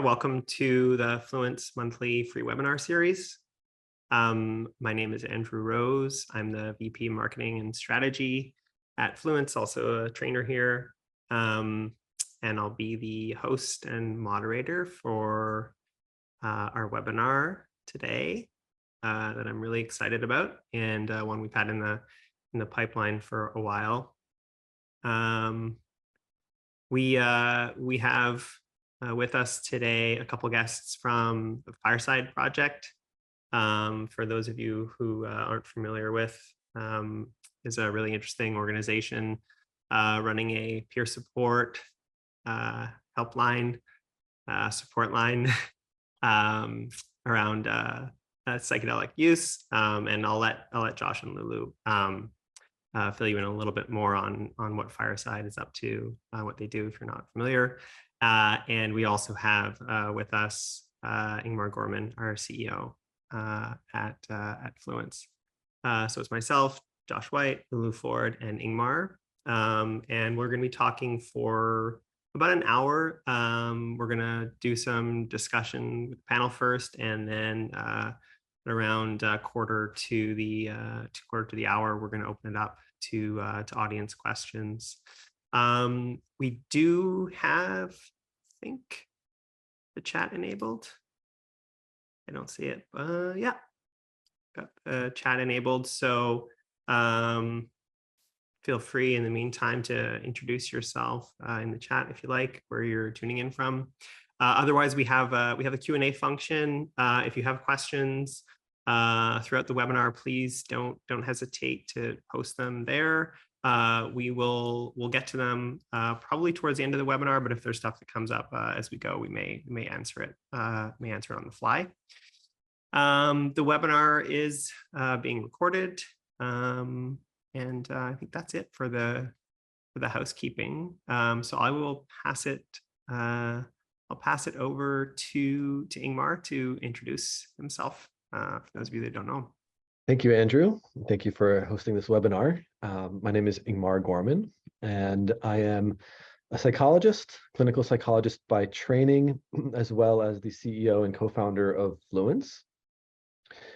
Welcome to the Fluence monthly free webinar series. My name is Andrew Rose. I'm the VP Marketing and Strategy at Fluence, also a trainer here. And I'll be the host and moderator for our webinar today that I'm really excited about, and one we've had in the pipeline for a while. We have with us today a couple guests from the Fireside Project. For those of you who aren't familiar with, is a really interesting organization running a peer support helpline, support line around psychedelic use. And I'll let Josh and Lulu fill you in a little bit more on what Fireside is up to, what they do if you're not familiar. And we also have with us Ingmar Gorman, our CEO at Fluence. So it's myself, Josh White, Lulu Ford, and Ingmar. And we're going to be talking for about an hour. We're going to do some discussion with the panel first, and then around quarter to the hour, we're going to open it up to audience questions. We do have, I think, the chat enabled. I don't see it. Yeah, got the chat enabled. So feel free in the meantime to introduce yourself in the chat if you like, where you're tuning in from. Otherwise, we have a Q&A function. If you have questions throughout the webinar, please don't hesitate to post them there. We'll get to them probably towards the end of the webinar, but if there's stuff that comes up as we go, we may answer it on the fly. The webinar is being recorded, and I think that's it for the housekeeping. So I will pass it. I'll pass it over to Ingmar to introduce himself for those of you that don't know. Thank you, Andrew. Thank you for hosting this webinar. My name is Ingmar Gorman, and I am a psychologist, clinical psychologist by training, as well as the CEO and co-founder of Fluence,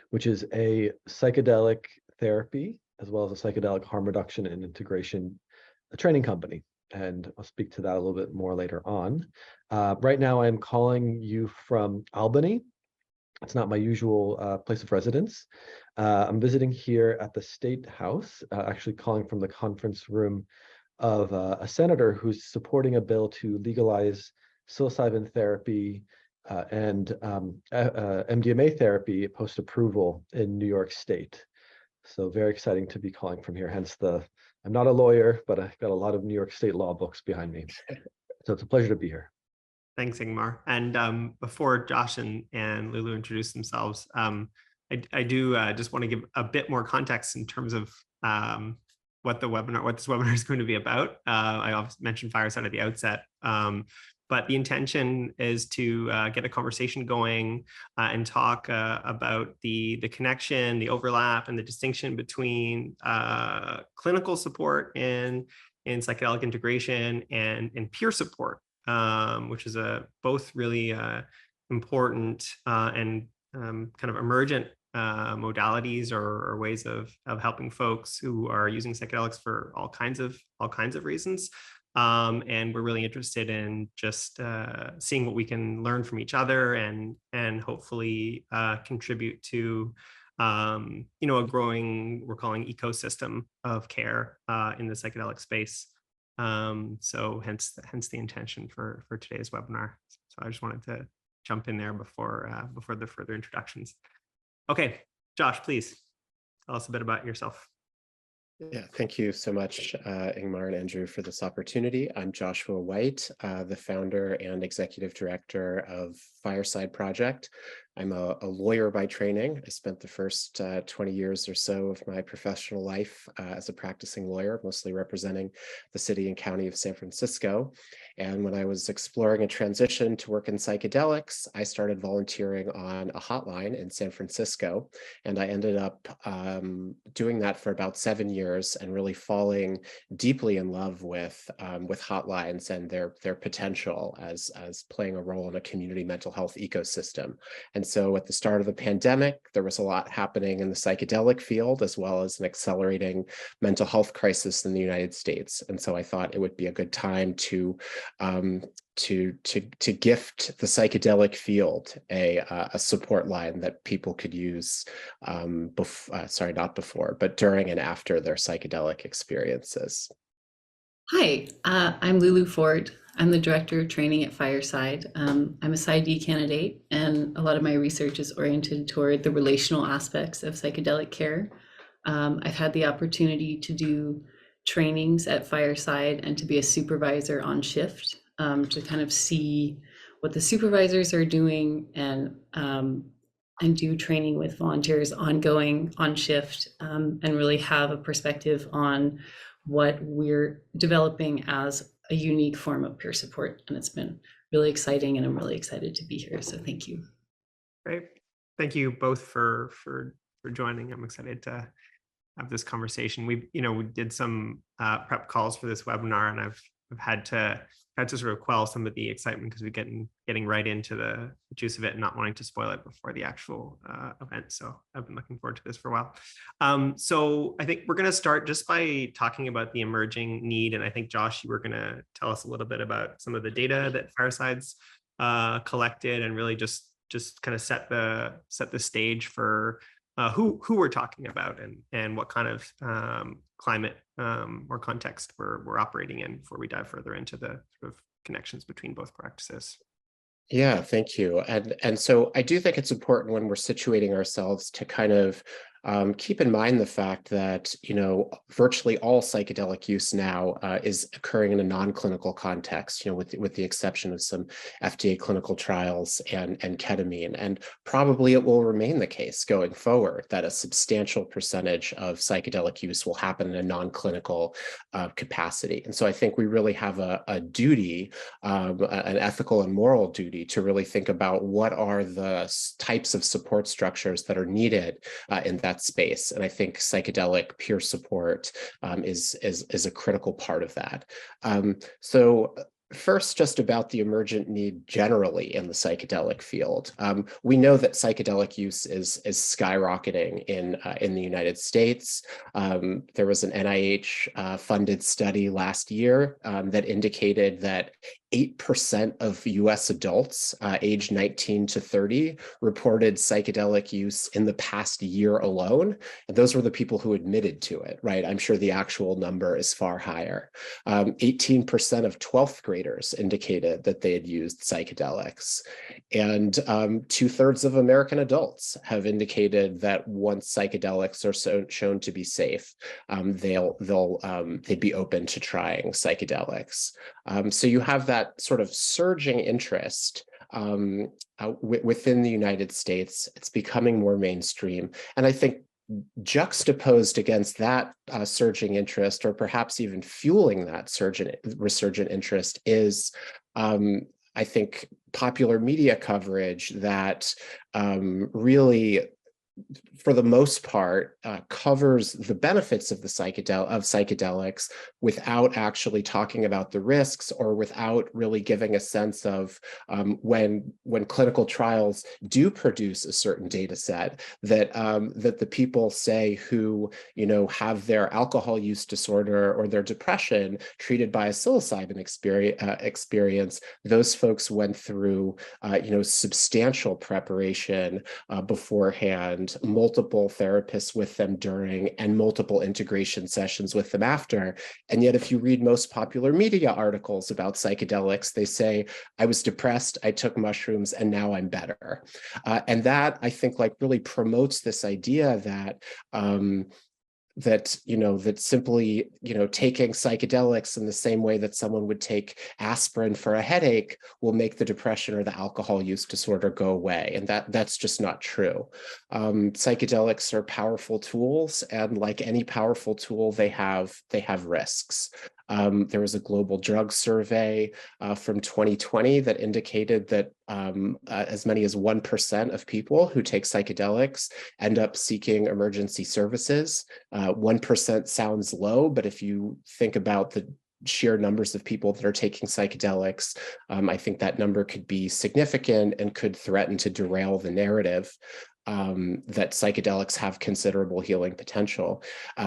which is a psychedelic therapy, as well as a psychedelic harm reduction and integration training company. And I'll speak to that a little bit more later on. Right now, I'm calling you from Albany. It's not my usual place of residence. I'm visiting here at the State House, actually calling from the conference room of a senator who's supporting a bill to legalize psilocybin therapy and MDMA therapy post-approval in New York State. So very exciting to be calling from here. Hence I'm not a lawyer, but I've got a lot of New York State law books behind me. So it's a pleasure to be here. Thanks, Ingmar. And before Josh and Lulu introduce themselves, I do just want to give a bit more context in terms of what this webinar is going to be about. I obviously mentioned Fireside at the outset, but the intention is to get a conversation going and talk about the connection, the overlap, and the distinction between clinical support in psychedelic integration and peer support, which is both really important and kind of emergent modalities or ways of helping folks who are using psychedelics for all kinds of reasons. And we're really interested in just seeing what we can learn from each other and hopefully contribute to a growing, we're calling, ecosystem of care in the psychedelic space. So hence the intention for today's webinar. So I just wanted to jump in there before the further introductions. Okay, Josh, please tell us a bit about yourself. Yeah, thank you so much, Ingmar and Andrew, for this opportunity. I'm Joshua White, the founder and executive director of Fireside Project. I'm a lawyer by training. I spent the first 20 years or so of my professional life as a practicing lawyer, mostly representing the city and county of San Francisco. And when I was exploring a transition to work in psychedelics, I started volunteering on a hotline in San Francisco. And I ended up doing that for about 7 years and really falling deeply in love with hotlines and their potential as playing a role in a community mental health ecosystem. And so at the start of the pandemic, there was a lot happening in the psychedelic field, as well as an accelerating mental health crisis in the United States. And so I thought it would be a good time to gift the psychedelic field a support line that people could use not before, but during and after their psychedelic experiences. Hi, I'm Lulu Ford. I'm the Director of Training at Fireside. I'm a PsyD candidate, and a lot of my research is oriented toward the relational aspects of psychedelic care. I've had the opportunity to do trainings at Fireside and to be a supervisor on shift, to kind of see what the supervisors are doing and do training with volunteers ongoing on shift, and really have a perspective on what we're developing as a unique form of peer support. And it's been really exciting, and I'm really excited to be here. So thank you. Great. Thank you both for joining. I'm excited to have this conversation. We did some prep calls for this webinar, and I've had to sort of quell some of the excitement because we're getting right into the juice of it and not wanting to spoil it before the actual event. So I've been looking forward to this for a while. So I think we're going to start just by talking about the emerging need. And I think, Josh, you were going to tell us a little bit about some of the data that Fireside's collected, and really just kind of set the stage for who we're talking about and what kind of climate or context we're operating in before we dive further into the sort of connections between both practices. Yeah, thank you. And so I do think it's important when we're situating ourselves to kind of keep in mind the fact that, virtually all psychedelic use now is occurring in a non-clinical context, with the exception of some FDA clinical trials and ketamine. And probably it will remain the case going forward that a substantial percentage of psychedelic use will happen in a non-clinical capacity. And so I think we really have a duty, an ethical and moral duty, to really think about what are the types of support structures that are needed in that space. And I think psychedelic peer support is a critical part of that. So first, just about the emergent need generally in the psychedelic field. We know that psychedelic use is skyrocketing in the United States. There was an NIH funded study last year that indicated that 8% of US adults aged 19 to 30 reported psychedelic use in the past year alone. And those were the people who admitted to it, right? I'm sure the actual number is far higher. 18% of 12th graders indicated that they had used psychedelics. And 2/3 of American adults have indicated that once psychedelics are shown to be safe, they'd be open to trying psychedelics. So you have that sort of surging interest within the United States. It's becoming more mainstream. And I think juxtaposed against that surging interest, or perhaps even fueling that resurgent interest, is I think popular media coverage that really, for the most part, covers the benefits of psychedelics without actually talking about the risks, or without really giving a sense of when clinical trials do produce a certain data set, that the people, say, who have their alcohol use disorder or their depression treated by a psilocybin experience, those folks went through substantial preparation beforehand, multiple therapists with them during, and multiple integration sessions with them after. And yet, if you read most popular media articles about psychedelics, they say, I was depressed, I took mushrooms, and now I'm better. And that, I think, really promotes this idea that that simply, taking psychedelics in the same way that someone would take aspirin for a headache will make the depression or the alcohol use disorder go away. And that's just not true. Psychedelics are powerful tools, and like any powerful tool, they have risks. There was a global drug survey from 2020 that indicated that as many as 1% of people who take psychedelics end up seeking emergency services. 1% sounds low, but if you think about the sheer numbers of people that are taking psychedelics, I think that number could be significant and could threaten to derail the narrative that psychedelics have considerable healing potential.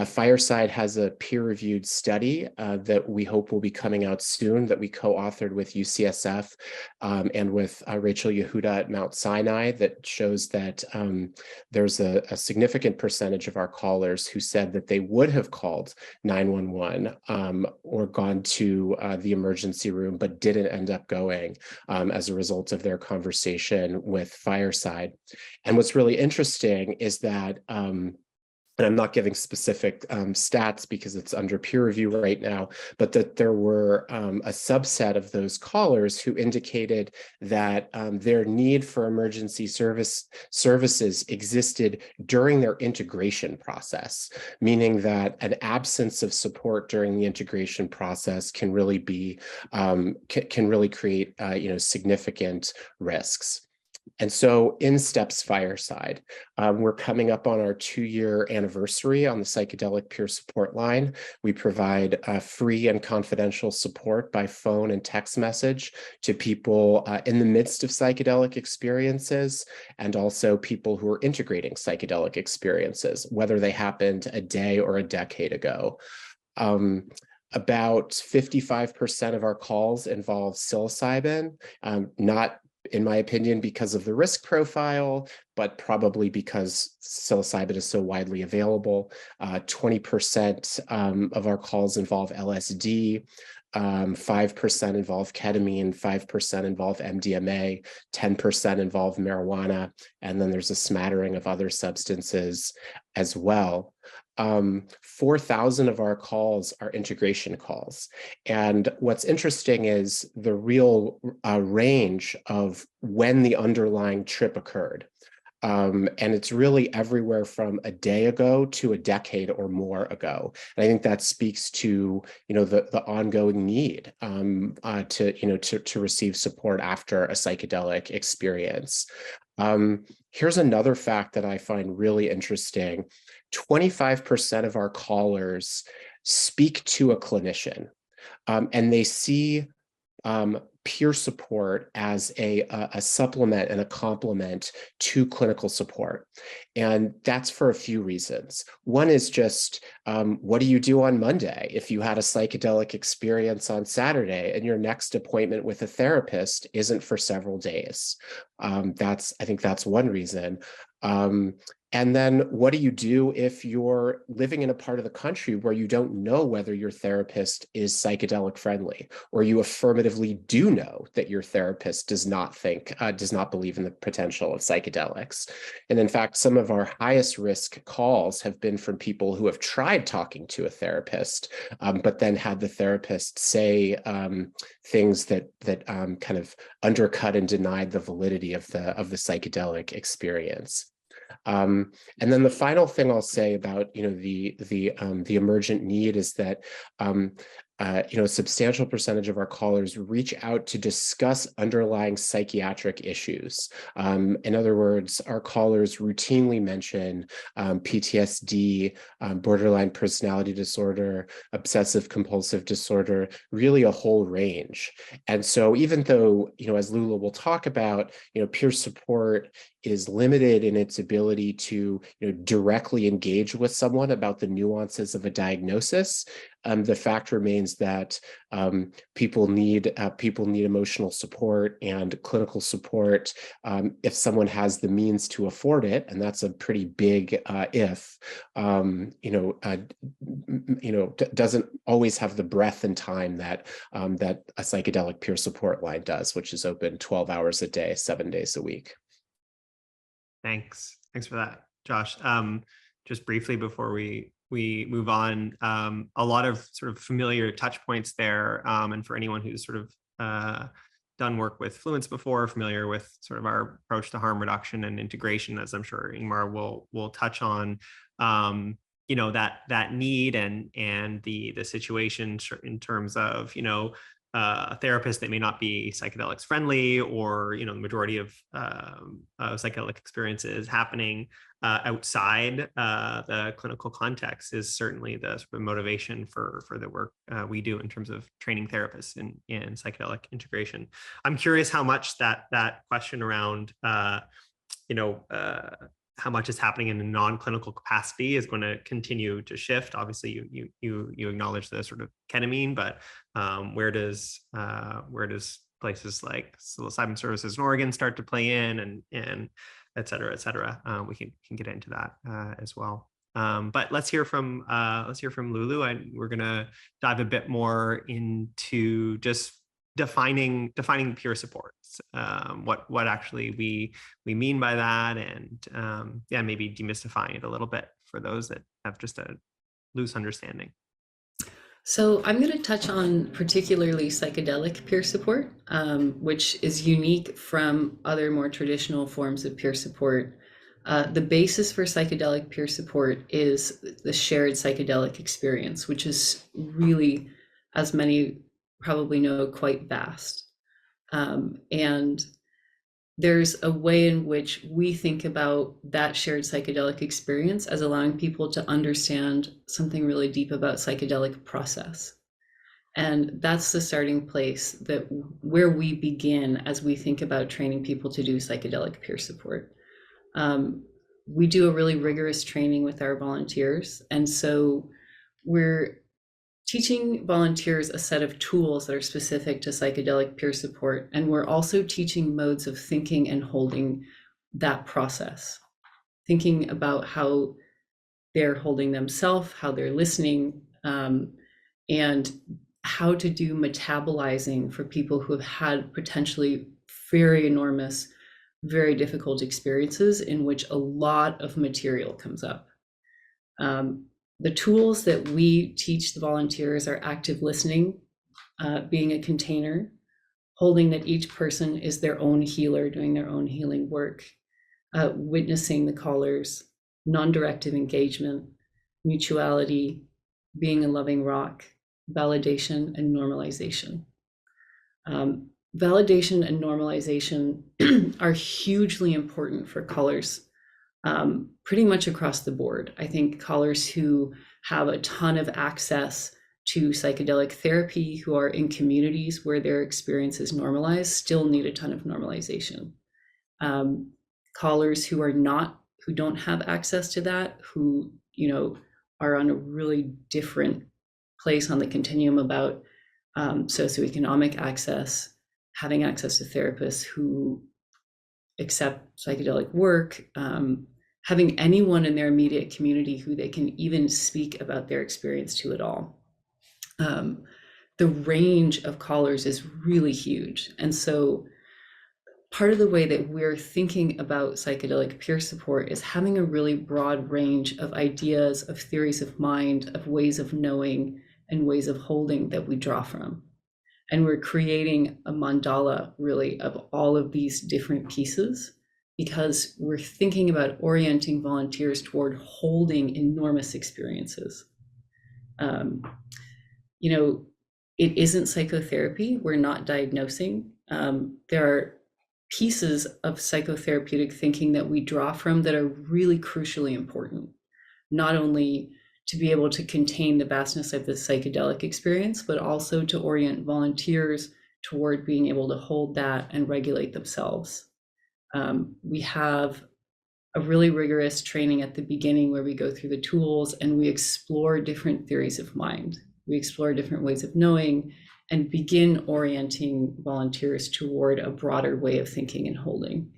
Fireside has a peer-reviewed study that we hope will be coming out soon that we co-authored with UCSF and with Rachel Yehuda at Mount Sinai that shows that there's a significant percentage of our callers who said that they would have called 911 or gone to the emergency room, but didn't end up going as a result of their conversation with Fireside. And what's really interesting is that, and I'm not giving specific stats because it's under peer review right now, but that there were a subset of those callers who indicated that their need for emergency services existed during their integration process, meaning that an absence of support during the integration process can really be can really create significant risks. And so in steps Fireside, we're coming up on our 2-year anniversary on the Psychedelic Peer Support Line. We provide free and confidential support by phone and text message to people in the midst of psychedelic experiences and also people who are integrating psychedelic experiences, whether they happened a day or a decade ago. About 55% of our calls involve psilocybin, not in my opinion, because of the risk profile, but probably because psilocybin is so widely available. 20% of our calls involve LSD, 5% involve ketamine, 5% involve MDMA, 10% involve marijuana, and then there's a smattering of other substances as well. 4,000 of our calls are integration calls. And what's interesting is the real range of when the underlying trip occurred. And it's really everywhere from a day ago to a decade or more ago. And I think that speaks to, the ongoing need to receive support after a psychedelic experience. Here's another fact that I find really interesting. 25% of our callers speak to a clinician, and they see peer support as a supplement and a complement to clinical support. And that's for a few reasons. One is just, what do you do on Monday if you had a psychedelic experience on Saturday and your next appointment with a therapist isn't for several days? I think that's one reason. And then what do you do if you're living in a part of the country where you don't know whether your therapist is psychedelic friendly, or you affirmatively do know that your therapist does not believe in the potential of psychedelics? And in fact, some of our highest risk calls have been from people who have tried talking to a therapist, but then had the therapist say things that kind of undercut and denied the validity of the psychedelic experience. And then the final thing I'll say about the emergent need is that a substantial percentage of our callers reach out to discuss underlying psychiatric issues. In other words, our callers routinely mention PTSD, borderline personality disorder, obsessive compulsive disorder, really a whole range. And so even though, as Lula will talk about, peer support is limited in its ability to directly engage with someone about the nuances of a diagnosis, the fact remains that people need emotional support and clinical support if someone has the means to afford it, and that's a pretty big if. Doesn't always have the breadth and time that that a psychedelic peer support line does, which is open 12 hours a day, 7 days a week. Thanks for that, Josh. Just briefly before we move on, a lot of sort of familiar touch points there, and for anyone who's sort of done work with Fluence before, familiar with sort of our approach to harm reduction and integration, as I'm sure Ingmar will touch on. you know, that need and the situation in terms of, you know, a therapist that may not be psychedelics friendly, or, you know, the majority of psychedelic experiences happening outside the clinical context is certainly the sort of motivation for the work we do in terms of training therapists in psychedelic integration. I'm curious how much that question around you know, how much is happening in a non-clinical capacity is going to continue to shift. Obviously, you acknowledge the sort of ketamine, but where does places like psilocybin services in Oregon start to play in, and et cetera, et cetera. We can get into that as well. But let's hear from Lulu. We're gonna dive a bit more into just defining peer support. What actually we mean by that, and yeah, maybe demystifying it a little bit for those that have just a loose understanding. So I'm going to touch on particularly psychedelic peer support, which is unique from other more traditional forms of peer support. The basis for psychedelic peer support is the shared psychedelic experience, which is really, as many probably know, quite vast. And there's a way in which we think about that shared psychedelic experience as allowing people to understand something really deep about psychedelic process. And that's the starting place where we begin as we think about training people to do psychedelic peer support. We do a really rigorous training with our volunteers. And so we're teaching volunteers a set of tools that are specific to psychedelic peer support. And we're also teaching modes of thinking and holding that process, thinking about how they're holding themselves, how they're listening, and how to do metabolizing for people who have had potentially very enormous, very difficult experiences in which a lot of material comes up. The tools that we teach the volunteers are active listening, being a container, holding that each person is their own healer doing their own healing work, witnessing the callers, non-directive engagement, mutuality, being a loving rock, validation and normalization. Validation and normalization are hugely important for callers. Pretty much across the board. I think callers who have a ton of access to psychedelic therapy, who are in communities where their experience is normalized, still need a ton of normalization. Callers who don't have access to that, who, you know, are on a really different place on the continuum about socioeconomic access, having access to therapists who accept psychedelic work, having anyone in their immediate community who they can even speak about their experience to at all. The range of callers is really huge. And so part of the way that we're thinking about psychedelic peer support is having a really broad range of ideas, of theories of mind, of ways of knowing and ways of holding that we draw from. And we're creating a mandala really of all of these different pieces because we're thinking about orienting volunteers toward holding enormous experiences. You know, it isn't psychotherapy. We're not diagnosing. There are pieces of psychotherapeutic thinking that we draw from that are really crucially important, not only to be able to contain the vastness of the psychedelic experience, but also to orient volunteers toward being able to hold that and regulate themselves. We have a really rigorous training at the beginning where we go through the tools and we explore different theories of mind. We explore different ways of knowing and begin orienting volunteers toward a broader way of thinking and holding.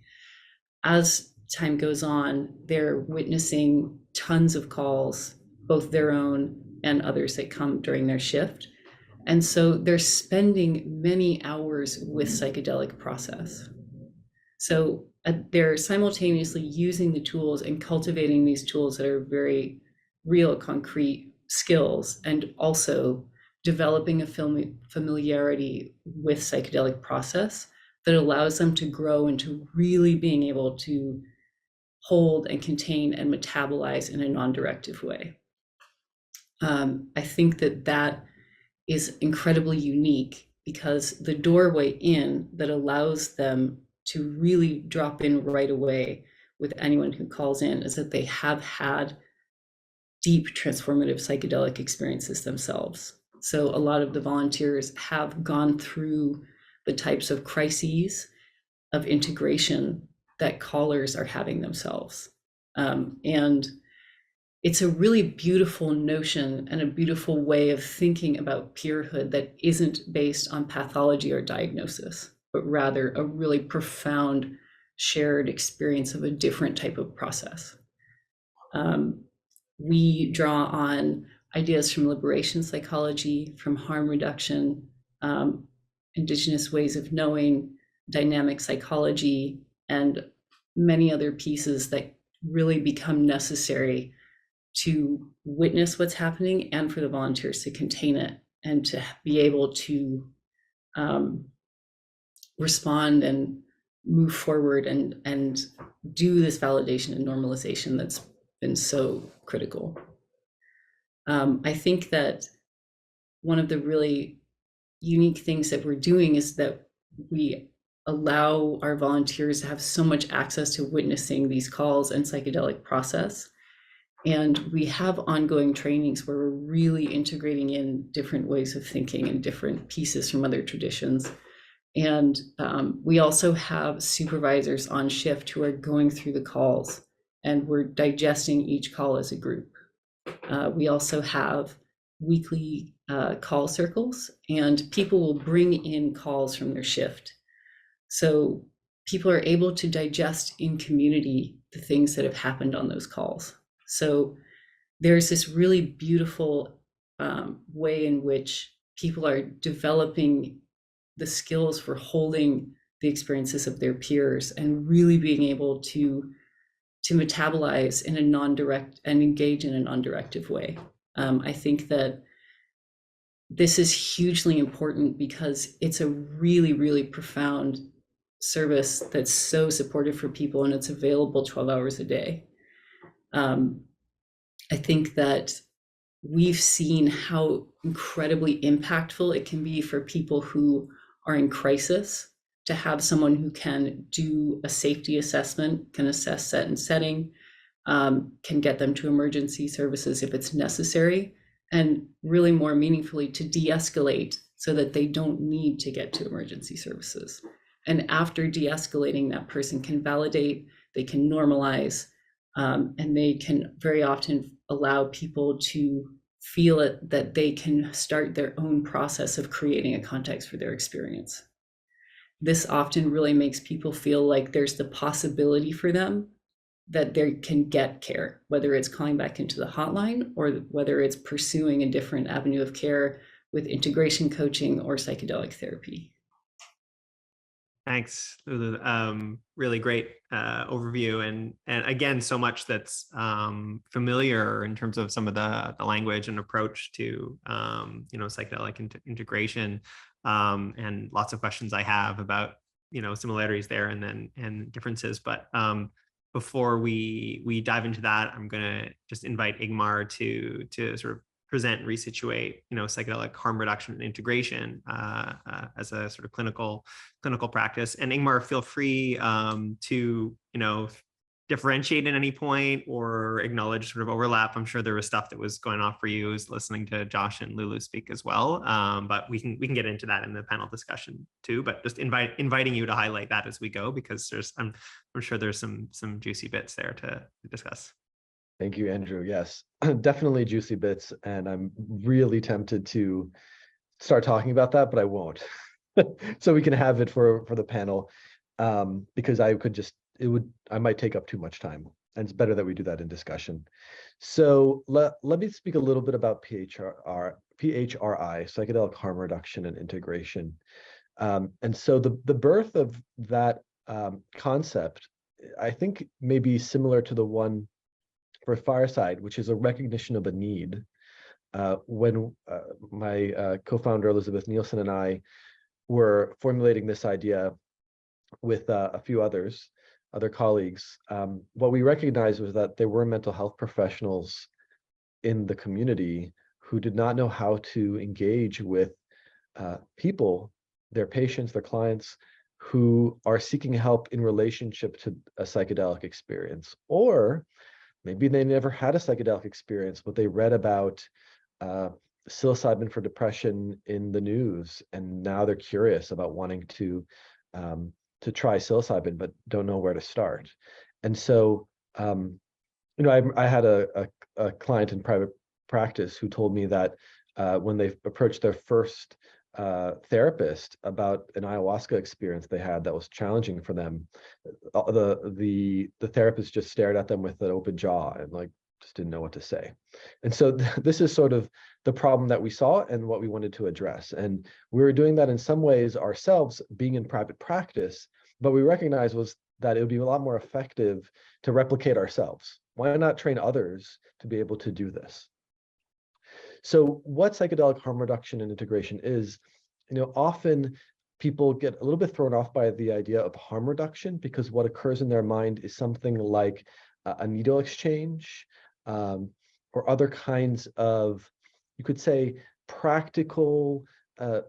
As time goes on, they're witnessing tons of calls, both their own and others that come during their shift. And so they're spending many hours with psychedelic process. So they're simultaneously using the tools and cultivating these tools that are very real, concrete skills, and also developing a familiarity with psychedelic process that allows them to grow into really being able to hold and contain and metabolize in a non-directive way. I think that that is incredibly unique because the doorway in that allows them to really drop in right away with anyone who calls in is that they have had deep transformative psychedelic experiences themselves. So a lot of the volunteers have gone through the types of crises of integration that callers are having themselves. And it's a really beautiful notion and a beautiful way of thinking about peerhood that isn't based on pathology or diagnosis, but rather a really profound shared experience of a different type of process. We draw on ideas from liberation psychology, from harm reduction, indigenous ways of knowing, dynamic psychology, and many other pieces that really become necessary to witness what's happening and for the volunteers to contain it and to be able to respond and move forward and do this validation and normalization that's been so critical. I think that one of the really unique things that we're doing is that we allow our volunteers to have so much access to witnessing these calls and psychedelic process. And we have ongoing trainings where we're really integrating in different ways of thinking and different pieces from other traditions. And we also have supervisors on shift who are going through the calls, and we're digesting each call as a group. We also have weekly call circles, and people will bring in calls from their shift. So people are able to digest in community the things that have happened on those calls. So there's this really beautiful way in which people are developing the skills for holding the experiences of their peers and really being able to metabolize in a non-direct and engage in a non-directive way. I think that this is hugely important because it's a really, really profound service that's so supportive for people, and it's available 12 hours a day. I think that we've seen how incredibly impactful it can be for people who are in crisis to have someone who can do a safety assessment, can assess set and setting, can get them to emergency services if it's necessary, and really more meaningfully to de-escalate so that they don't need to get to emergency services. And after de-escalating, that person can validate, they can normalize, and they can very often allow people to feel it that they can start their own process of creating a context for their experience. This often really makes people feel like there's the possibility for them that they can get care, whether it's calling back into the hotline or whether it's pursuing a different avenue of care with integration coaching or psychedelic therapy. Thanks, Lulu. Really great overview, and again, so much that's familiar in terms of some of the language and approach to psychedelic integration, and lots of questions I have about similarities there and differences. But before we dive into that, I'm going to just invite Ingmar to sort of present and resituate, psychedelic harm reduction and integration as a sort of clinical practice. And Ingmar, feel free to, differentiate at any point or acknowledge sort of overlap. I'm sure there was stuff that was going off for you as listening to Josh and Lulu speak as well. But we can get into that in the panel discussion too. But just inviting you to highlight that as we go, because I'm sure there's some juicy bits there to discuss. Thank you, Andrew. Yes, definitely juicy bits. And I'm really tempted to start talking about that, but I won't. So we can have it for the panel, because I might take up too much time. And it's better that we do that in discussion. So let me speak a little bit about PHRI, psychedelic harm reduction and integration. And so the birth of that concept, I think, may be similar to the one for Fireside, which is a recognition of a need. When my co-founder Elizabeth Nielsen and I were formulating this idea with a few other colleagues, what we recognized was that there were mental health professionals in the community who did not know how to engage with people, their patients, their clients, who are seeking help in relationship to a psychedelic experience. Or maybe they never had a psychedelic experience, but they read about psilocybin for depression in the news, and now they're curious about wanting to try psilocybin, but don't know where to start. And so, I had a client in private practice who told me that when they approached their first therapist about an ayahuasca experience they had that was challenging for them, the therapist just stared at them with an open jaw and like just didn't know what to say. And so this is sort of the problem that we saw and what we wanted to address. And we were doing that in some ways ourselves, being in private practice, but we recognized was that it would be a lot more effective to replicate ourselves. Why not train others to be able to do this? So what psychedelic harm reduction and integration is, often people get a little bit thrown off by the idea of harm reduction because what occurs in their mind is something like a needle exchange, or other kinds of, you could say, practical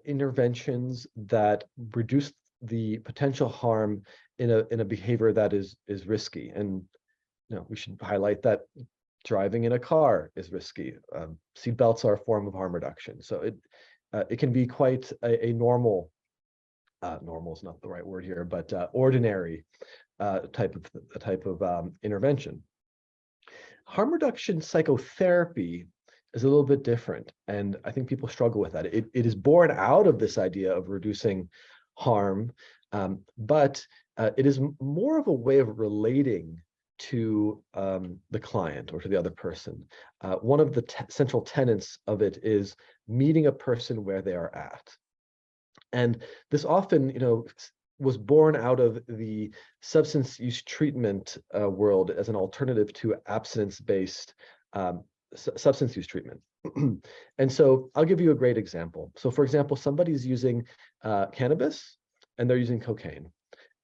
interventions that reduce the potential harm in a behavior that is risky. And we should highlight that driving in a car is risky. Seat belts are a form of harm reduction. So it can be quite a normal, normal is not the right word here, but ordinary type of intervention. Harm reduction psychotherapy is a little bit different, and I think people struggle with that. It is born out of this idea of reducing harm, but it is more of a way of relating to the client or to the other person. One of the central tenets of it is meeting a person where they are at. And this often, was born out of the substance use treatment world as an alternative to abstinence-based substance use treatment. And so I'll give you a great example. So for example, somebody's using cannabis and they're using cocaine.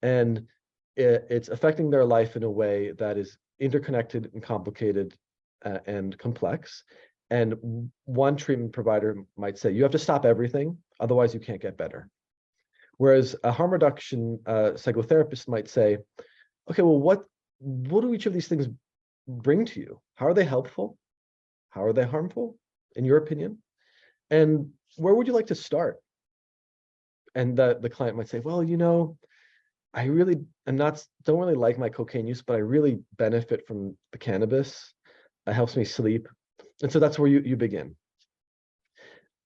And it's affecting their life in a way that is interconnected and complicated and complex. And one treatment provider might say, you have to stop everything, otherwise you can't get better. Whereas a harm reduction psychotherapist might say, okay, well, what do each of these things bring to you? How are they helpful? How are they harmful, in your opinion? And where would you like to start? And the client might say, well, I really don't really like my cocaine use, but I really benefit from the cannabis. It helps me sleep. And so that's where you begin.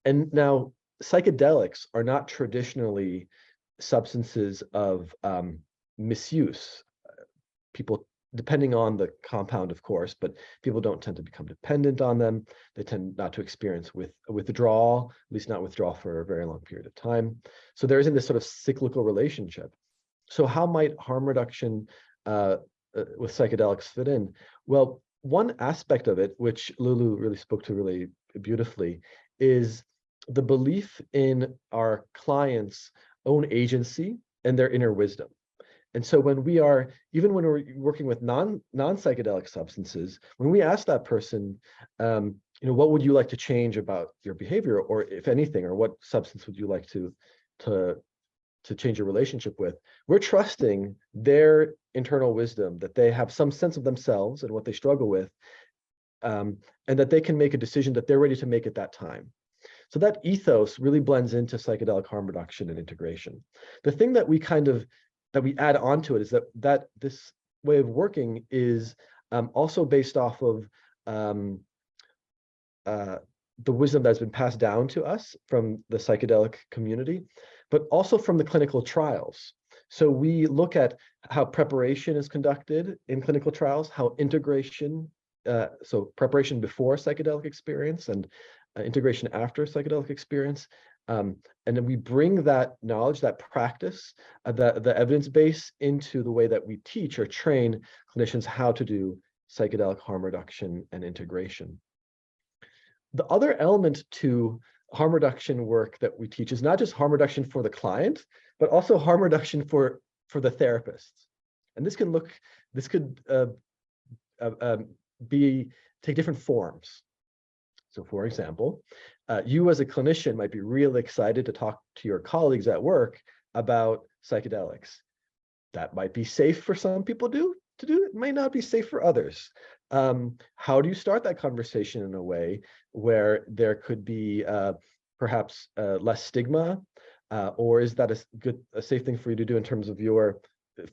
And now psychedelics are not traditionally substances of misuse. People, depending on the compound, of course, but people don't tend to become dependent on them. They tend not to experience withdrawal, at least not withdrawal for a very long period of time. So there isn't this sort of cyclical relationship. So how might harm reduction with psychedelics fit in? Well, one aspect of it, which Lulu really spoke to really beautifully, is the belief in our clients' own agency and their inner wisdom. And so when we're working with non-psychedelic substances, when we ask that person, what would you like to change about your behavior, or if anything, or what substance would you like to change your relationship with, we're trusting their internal wisdom, that they have some sense of themselves and what they struggle with, and that they can make a decision that they're ready to make at that time. So that ethos really blends into psychedelic harm reduction and integration. The thing that we add onto it is that this way of working is also based off of the wisdom that's been passed down to us from the psychedelic community, but also from the clinical trials. So we look at how preparation is conducted in clinical trials, how integration, so preparation before psychedelic experience and integration after psychedelic experience. And then we bring that knowledge, that practice, the evidence base into the way that we teach or train clinicians how to do psychedelic harm reduction and integration. The other element to harm reduction work that we teach is not just harm reduction for the client, but also harm reduction for the therapists. And this could take different forms. So for example, you as a clinician might be really excited to talk to your colleagues at work about psychedelics. That might be safe for some people to do. It might not be safe for others. How do you start that conversation in a way where there could be perhaps less stigma, or is that a safe thing for you to do in terms of your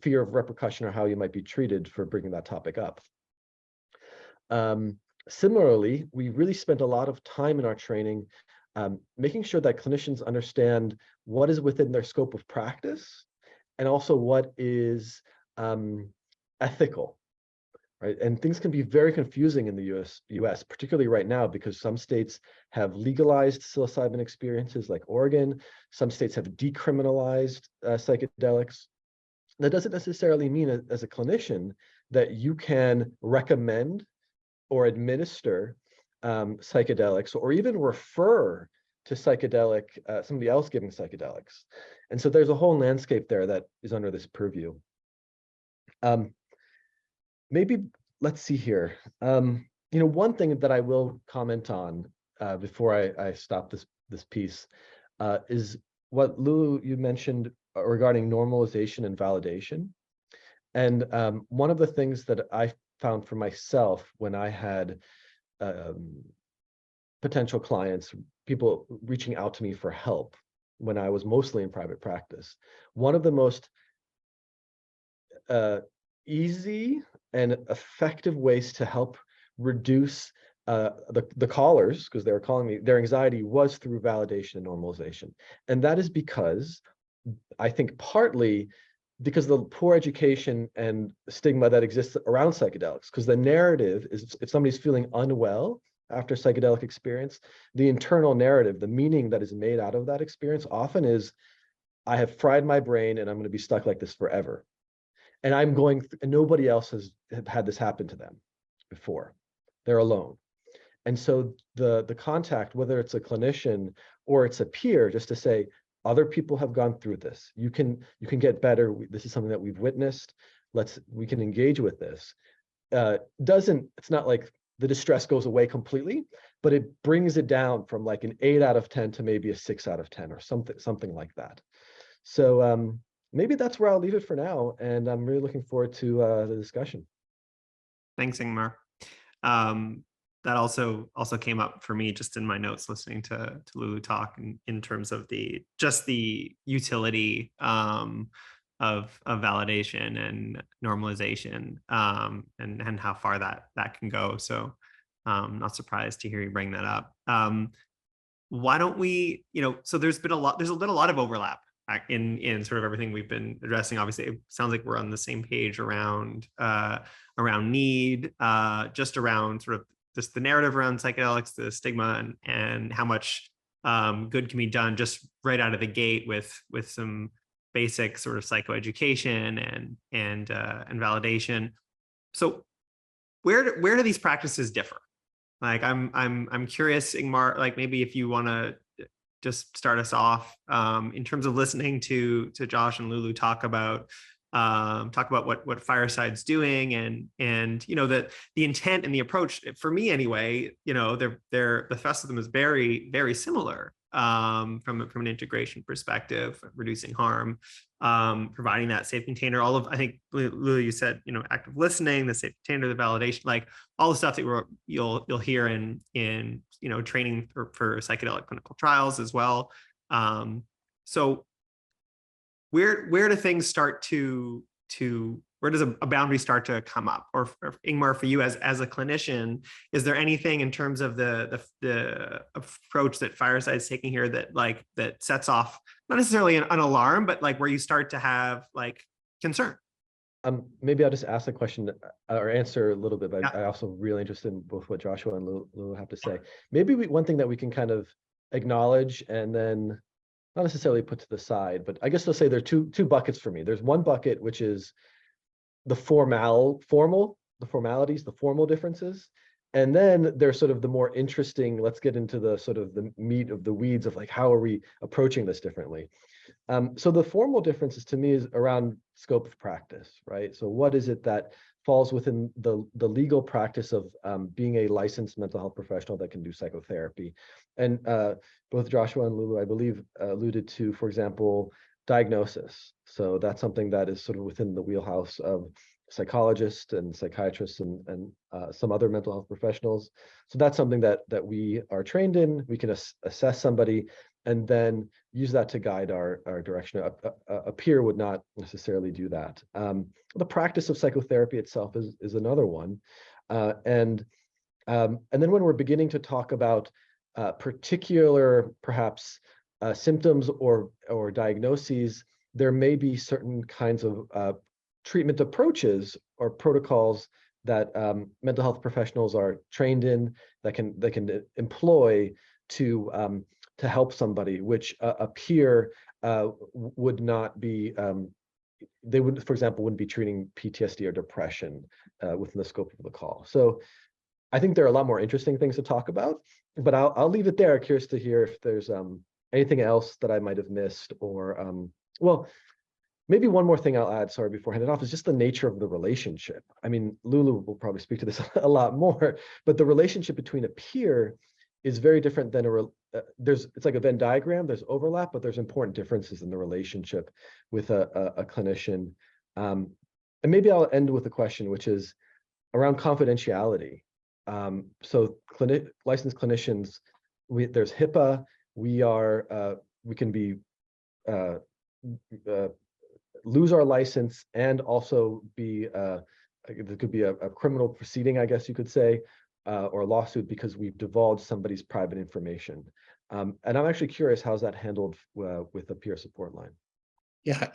fear of repercussion or how you might be treated for bringing that topic up? Similarly, we really spent a lot of time in our training making sure that clinicians understand what is within their scope of practice and also what is ethical, right? And things can be very confusing in the US, particularly right now, because some states have legalized psilocybin experiences like Oregon. Some states have decriminalized psychedelics. That doesn't necessarily mean as a clinician that you can recommend or administer psychedelics or even refer to somebody else giving psychedelics. And so there's a whole landscape there that is under this purview. Maybe let's see here. One thing that I will comment on before I stop this piece is what Lulu, you mentioned regarding normalization and validation. And one of the things that I found for myself when I had potential clients, people reaching out to me for help when I was mostly in private practice, one of the most easy and effective ways to help reduce the callers, because they were calling me, their anxiety was through validation and normalization. And that is because, I think partly because of the poor education and stigma that exists around psychedelics, because the narrative is if somebody's feeling unwell after psychedelic experience, the internal narrative, the meaning that is made out of that experience often is, I have fried my brain and I'm going to be stuck like this forever. And and nobody else has had this happen to them before. They're alone. And so the contact, whether it's a clinician or it's a peer, just to say, other people have gone through this. You can get better. This is something that we've witnessed. We can engage with this. It's not like the distress goes away completely, but it brings it down from like an 8 out of 10 to maybe a 6 out of 10 or something like that. So maybe that's where I'll leave it for now. And I'm really looking forward to the discussion. Thanks, Ingmar. That also came up for me just in my notes listening to Lulu talk in terms of the utility of validation and normalization and how far that can go. So not surprised to hear you bring that up. Why don't we, so there's been a lot of overlap in sort of everything we've been addressing. Obviously, it sounds like we're on the same page around need, just around sort of just the narrative around psychedelics, the stigma, and how much good can be done just right out of the gate with some basic sort of psychoeducation and validation. So where do these practices differ? Like I'm curious, Ingmar, like maybe if you want to just start us off in terms of listening to Josh and Lulu talk about what Fireside's doing and the intent and the approach for me anyway, the thrust of them is very, very similar from an integration perspective, reducing harm, providing that safe container, I think Lulu, you said, active listening, the safe container, the validation, like all the stuff that you'll hear in training for psychedelic clinical trials as well. So where do things start where does a boundary start to come up? Or Ingmar, for you as a clinician, is there anything in terms of the approach that Fireside is taking here that sets off not necessarily an alarm, but like where you start to have like concern? Maybe I'll just ask the question or answer a little bit, but Yeah. I'm also really interested in both what Joshua and Lulu have to say. Maybe one thing that we can kind of acknowledge and then not necessarily put to the side, but I guess they'll say there are two buckets for me. There's one bucket, which is the formalities, the formal differences. And then there's sort of the more interesting, let's get into the sort of the meat of the weeds of like, how are we approaching this differently? So the formal differences to me is around scope of practice, right? So what is it that falls within the legal practice of being a licensed mental health professional that can do psychotherapy? And both Joshua and Lulu, I believe, alluded to, for example, diagnosis. So that's something that is sort of within the wheelhouse of psychologists and psychiatrists and some other mental health professionals. So that's something that we are trained in. We can assess somebody and then use that to guide our direction. A peer would not necessarily do that. The practice of psychotherapy itself is another one. And then when we're beginning to talk about particular, perhaps, symptoms or diagnoses, there may be certain kinds of treatment approaches or protocols that mental health professionals are trained in, that can employ to help somebody, which a peer would not be. They would, for example, wouldn't be treating PTSD or depression within the scope of the call. So I think there are a lot more interesting things to talk about, but I'll leave it there. Curious to hear if there's anything else that I might have missed, or well, maybe one more thing I'll add, sorry, before I hand it off, is just the nature of the relationship. I mean, Lulu will probably speak to this a lot more, but the relationship between a peer is very different than it's like a Venn diagram. There's overlap, but there's important differences in the relationship with a clinician. And maybe I'll end with a question, which is around confidentiality. So licensed clinicians, there's HIPAA. We can be lose our license and also be there could be a criminal proceeding, I guess you could say, or a lawsuit because we've divulged somebody's private information. And I'm actually curious, how's that handled with a peer support line? Yeah,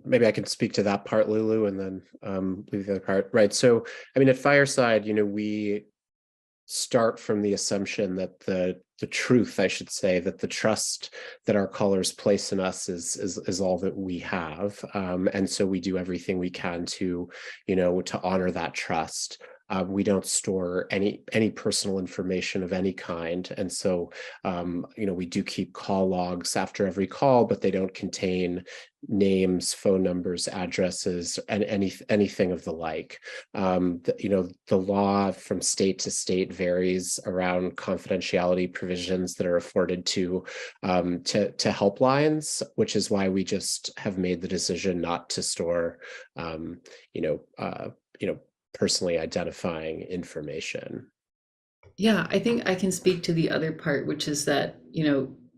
maybe I can speak to that part, Lulu, and then leave the other part. Right. So, I mean, at Fireside, we start from the assumption that the truth, I should say, that the trust that our callers place in us is all that we have, and so we do everything we can to honor that trust. We don't store any personal information of any kind, and so we do keep call logs after every call, but they don't contain names, phone numbers, addresses, and anything of the like. The law from state to state varies around confidentiality provisions that are afforded to helplines, which is why we just have made the decision not to store personally identifying information. Yeah, I think I can speak to the other part, which is that,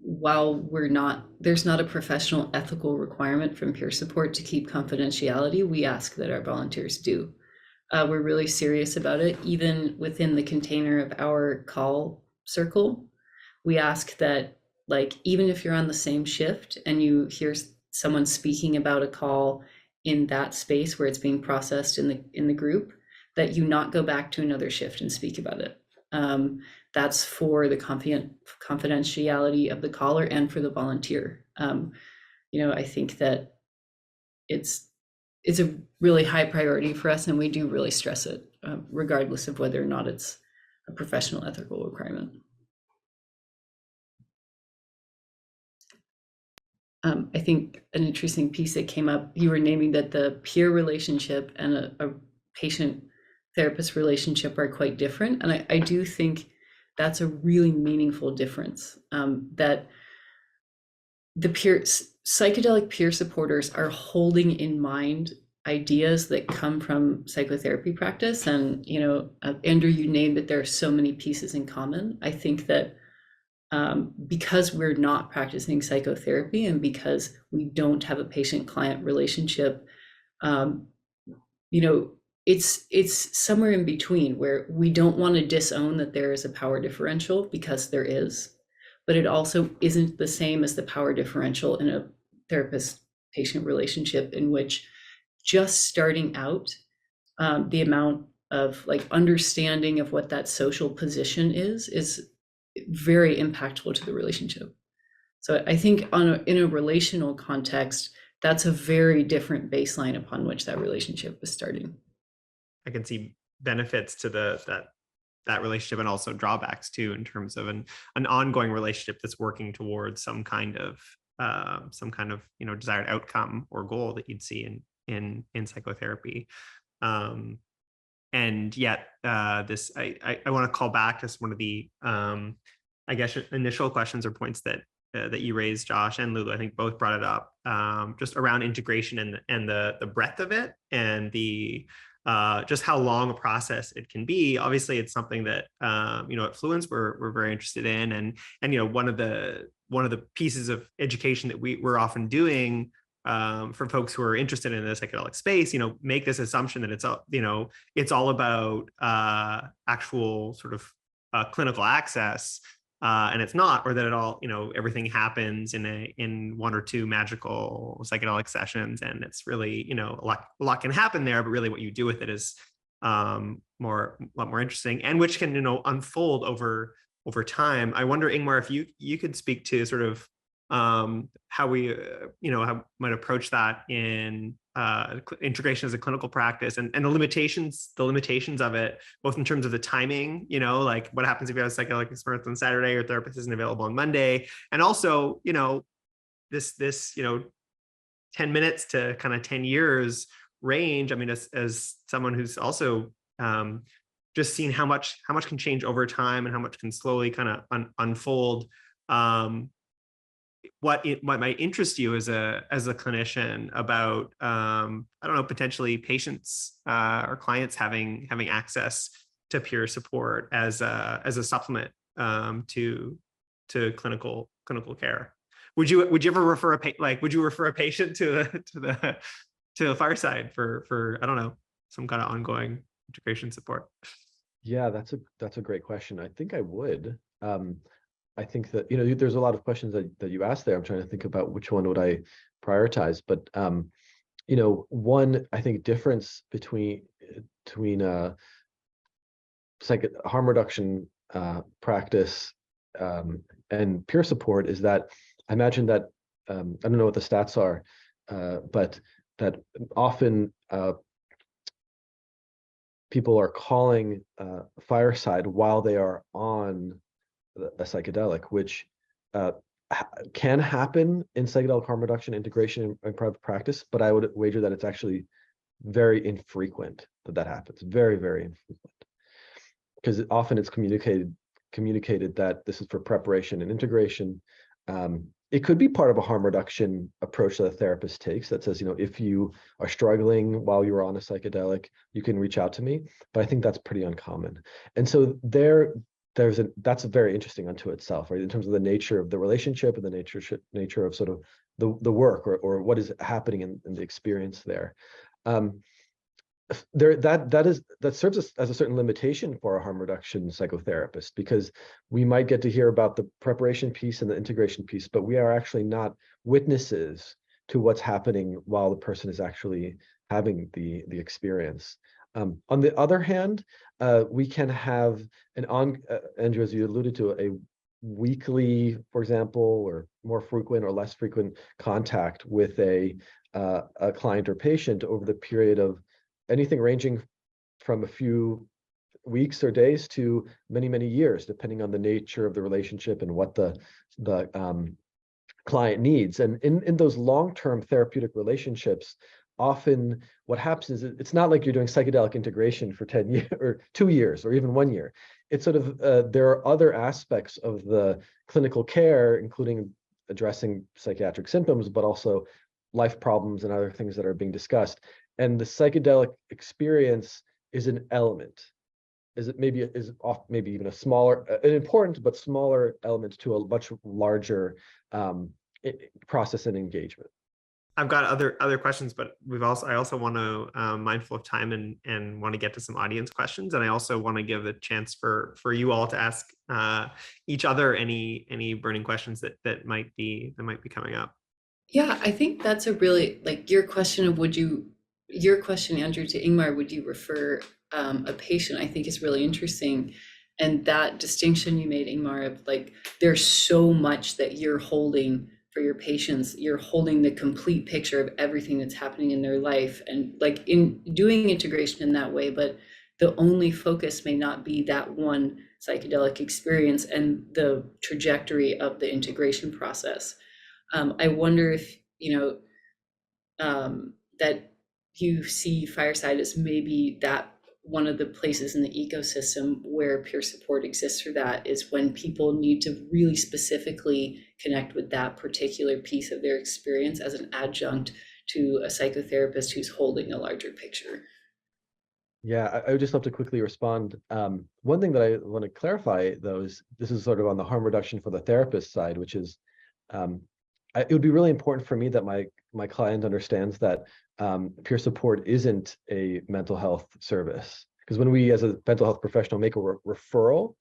while there's not a professional ethical requirement from peer support to keep confidentiality, we ask that our volunteers do. We're really serious about it, even within the container of our call circle. We ask that, even if you're on the same shift and you hear someone speaking about a call in that space where it's being processed in the group, that you not go back to another shift and speak about it. That's for the confidentiality of the caller and for the volunteer. I think that it's a really high priority for us, and we do really stress it, regardless of whether or not it's a professional ethical requirement. I think an interesting piece that came up, you were naming that the peer relationship and a patient therapist relationship are quite different. And I do think that's a really meaningful difference, that the psychedelic peer supporters are holding in mind ideas that come from psychotherapy practice. And, Andrew, you named that there are so many pieces in common. I think that because we're not practicing psychotherapy and because we don't have a patient-client relationship, it's somewhere in between, where we don't want to disown that there is a power differential, because there is, but it also isn't the same as the power differential in a therapist-patient relationship, in which just starting out, the amount of understanding of what that social position is very impactful to the relationship. So I think in a relational context, that's a very different baseline upon which that relationship is starting. I can see benefits to that relationship, and also drawbacks too, in terms of an ongoing relationship that's working towards some kind of some kind of, desired outcome or goal that you'd see in psychotherapy. And yet this, I want to call back to one of the, I guess, initial questions or points that you raised, Josh and Lulu. I think both brought it up, just around integration and the breadth of it, and the just how long a process it can be. Obviously, it's something that at Fluence we're very interested in, and one of the pieces of education that we're often doing for folks who are interested in the psychedelic space, make this assumption that it's all about actual sort of clinical access. And it's not, or that it all, everything happens in one or two magical psychedelic sessions, and it's really, a lot can happen there, but really what you do with it is a lot more interesting, and which can, unfold over time. I wonder, Ingmar, if you could speak to sort of how we, how might approach that in integration as a clinical practice, and the limitations of it, both in terms of the timing, like what happens if you have a psychedelic experience on Saturday, your therapist isn't available on Monday, and also, this 10 minutes to kind of 10 years range. I mean, as someone who's also just seen how much can change over time and how much can slowly kind of unfold. What might interest you as a clinician about I don't know, potentially patients or clients having access to peer support as a supplement to clinical care. Would you ever refer a patient to the Fireside for I don't know, some kind of ongoing integration support? Yeah, that's a great question. I think I would. I think that, there's a lot of questions that you asked there. I'm trying to think about which one would I prioritize, but one, I think, difference between harm reduction practice and peer support is that I imagine that I don't know what the stats are, but that often people are calling Fireside while they are on a psychedelic, which can happen in psychedelic harm reduction integration in private practice, but I would wager that it's actually very infrequent that happens. Very, very infrequent, because often it's communicated that this is for preparation and integration. It could be part of a harm reduction approach that a therapist takes that says, if you are struggling while you're on a psychedelic, you can reach out to me. But I think that's pretty uncommon. And so that's very interesting unto itself, right? In terms of the nature of the relationship and the nature of sort of the work or what is happening in the experience there. That serves as a certain limitation for a harm reduction psychotherapist, because we might get to hear about the preparation piece and the integration piece, but we are actually not witnesses to what's happening while the person is actually having the experience. On the other hand, we can have Andrew, as you alluded to, a weekly, for example, or more frequent or less frequent contact with a client or patient over the period of anything ranging from a few weeks or days to many, many years, depending on the nature of the relationship and what the client needs. And in those long-term therapeutic relationships, often what happens is it's not like you're doing psychedelic integration for 10 years or 2 years or even 1 year. It's sort of there are other aspects of the clinical care, including addressing psychiatric symptoms, but also life problems and other things that are being discussed. And the psychedelic experience is an element. Maybe even a smaller, an important but smaller element to a much larger process and engagement. I've got other questions, but I also want to mindful of time and want to get to some audience questions, and I also want to give a chance for you all to ask each other any burning questions that might be coming up. Yeah, I think that's a really, like, your question, Andrew, to Ingmar, would you refer a patient, I think is really interesting. And that distinction you made, Ingmar, of like, there's so much that you're holding for your patients. You're holding the complete picture of everything that's happening in their life, and like in doing integration in that way, but the only focus may not be that one psychedelic experience and the trajectory of the integration process. I wonder if, that you see Fireside as maybe that one of the places in the ecosystem where peer support exists for that is when people need to really specifically connect with that particular piece of their experience as an adjunct to a psychotherapist who's holding a larger picture. Yeah, I would just love to quickly respond. One thing that I want to clarify, though, is this is sort of on the harm reduction for the therapist side, which is it would be really important for me that my client understands that peer support isn't a mental health service. Because when we, as a mental health professional, make a referral,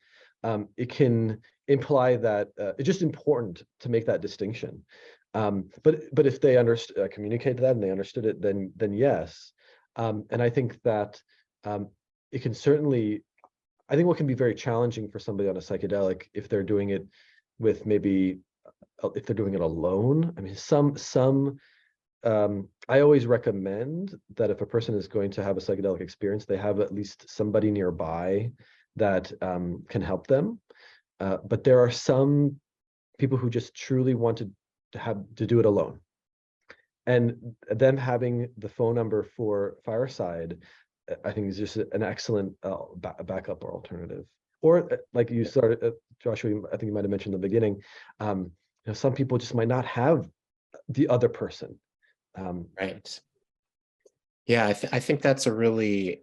it can imply that it's just important to make that distinction. But if they communicated that and they understood it, then yes. And I think that it can certainly, I think what can be very challenging for somebody on a psychedelic if they're doing it with maybe, if they're doing it alone. I mean, I always recommend that if a person is going to have a psychedelic experience, they have at least somebody nearby that can help them. But there are some people who just truly want to do it alone. And them having the phone number for Fireside, I think is just an excellent backup or alternative. Or like you started, Joshua, I think you might have mentioned in the beginning, some people just might not have the other person. Right. Yeah, I think that's a really,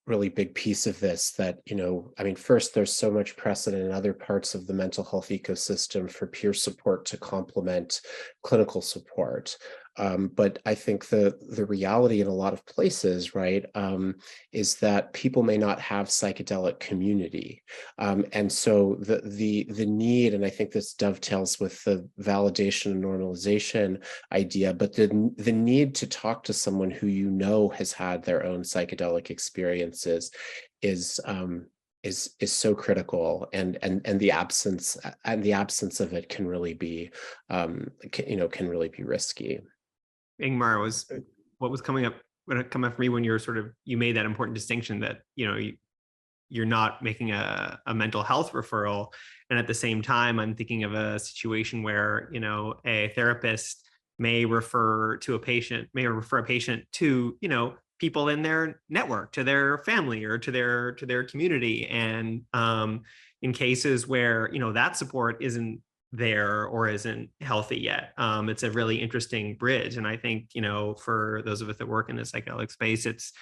really big piece of this that, I mean, first, there's so much precedent in other parts of the mental health ecosystem for peer support to complement clinical support. But I think the reality in a lot of places, right, is that people may not have psychedelic community. And so the need, and I think this dovetails with the validation and normalization idea, but the need to talk to someone who has had their own psychedelic experiences is so critical, and the absence of it can really be can really be risky. Ingmar, what was coming up for me when you made that important distinction that you're not making a mental health referral, and at the same time I'm thinking of a situation where a therapist may refer a patient to people in their network, to their family, or to their community, and in cases where that support isn't there or isn't healthy yet, it's a really interesting bridge. And I think for those of us that work in the psychedelic space, it's